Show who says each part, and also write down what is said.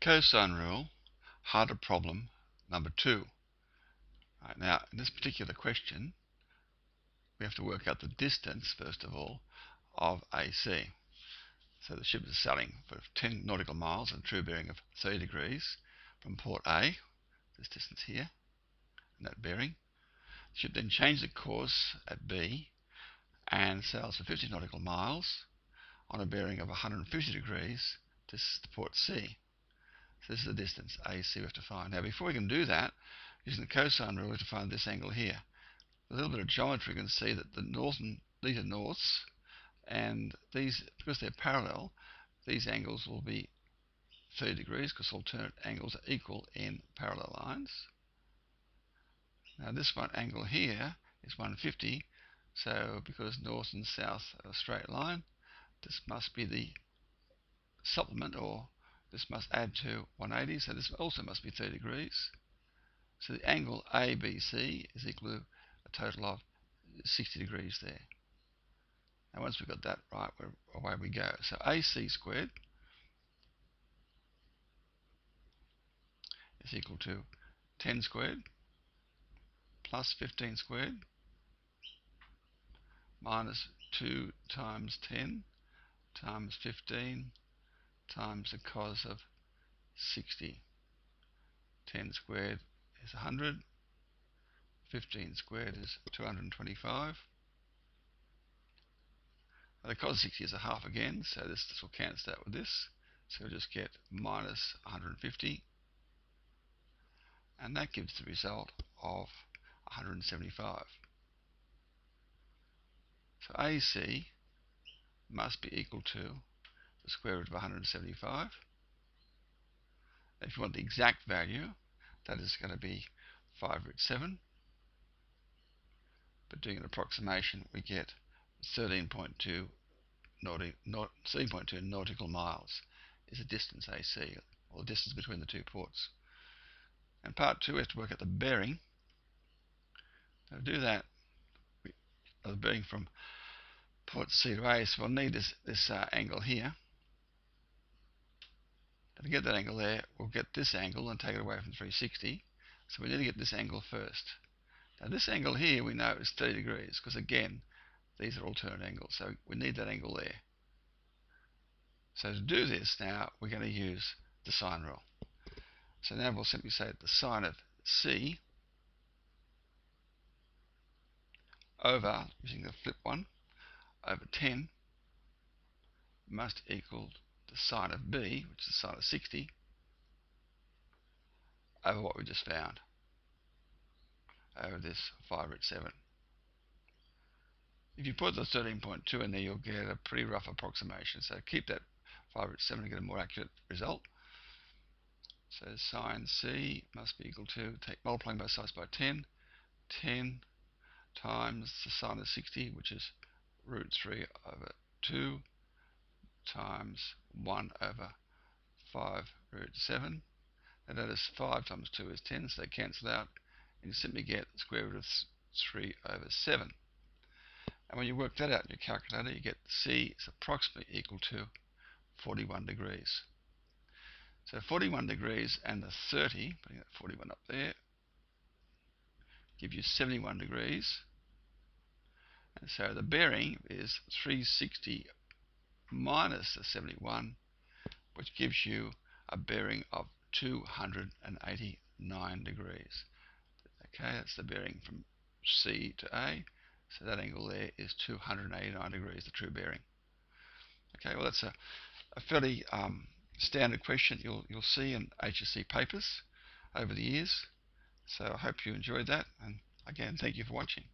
Speaker 1: Cosine rule, harder problem number 2. Right, now, in this particular question, we have to work out the distance, first of all, of AC. So the ship is sailing for 10 nautical miles at a true bearing of 30 degrees from port A, this distance here, and that bearing. The ship then changes the course at B and sails for 50 nautical miles on a bearing of 150 degrees to port C. So this is the distance AC we have to find. Now, before we can do that, using the cosine rule, we have to find this angle here. With a little bit of geometry, you can see that these are norths, and these, because they're parallel, these angles will be 30 degrees because alternate angles are equal in parallel lines. Now this one angle here is 150, so because north and south are a straight line, this must be the supplement, or this must add to 180, so this also must be 30 degrees. So the angle ABC is equal to a total of 60 degrees there. Now once we've got that right, away we go. So AC squared is equal to 10 squared plus 15 squared minus 2 times 10 times 15 times the cos of 60. 10 squared is 100, 15 squared is 225. The cos of 60 is a half again, so this will cancel out with this. So we'll just get minus 150, and that gives the result of 175. So AC must be equal to the square root of 175. If you want the exact value, that is going to be 5 root 7. But doing an approximation, we get 13.2 nautical miles is the distance AC, or the distance between the two ports. And part 2, we have to work out the bearing. Now to do that, the bearing from port C to A, so we'll need this angle here. And to get that angle there, we'll get this angle and take it away from 360. So we need to get this angle first. Now this angle here we know is 30 degrees, because again, these are alternate angles, so we need that angle there. So to do this now, we're going to use the sine rule. So now we'll simply say that the sine of C over, using the flip one, over 10 must equal the sine of B, which is the sine of 60, over what we just found, over this 5 root 7. If you put the 13.2 in there, you'll get a pretty rough approximation. So keep that 5 root 7 to get a more accurate result. So sine C must be equal to, multiplying both sides by 10, 10 times the sine of 60, which is root 3 over 2, times 1 over 5 root 7. And that is 5 times 2 is 10, so they cancel out, and you simply get the square root of 3 over 7. And when you work that out in your calculator, you get C is approximately equal to 41 degrees. So 41 degrees and the 30, putting that 41 up there, give you 71 degrees. And so the bearing is 360 minus the 71, which gives you a bearing of 289 degrees. Okay, that's the bearing from C to A. So that angle there is 289 degrees, the true bearing. Okay, well that's a fairly standard question you'll see in HSC papers over the years. So I hope you enjoyed that, and again, thank you for watching.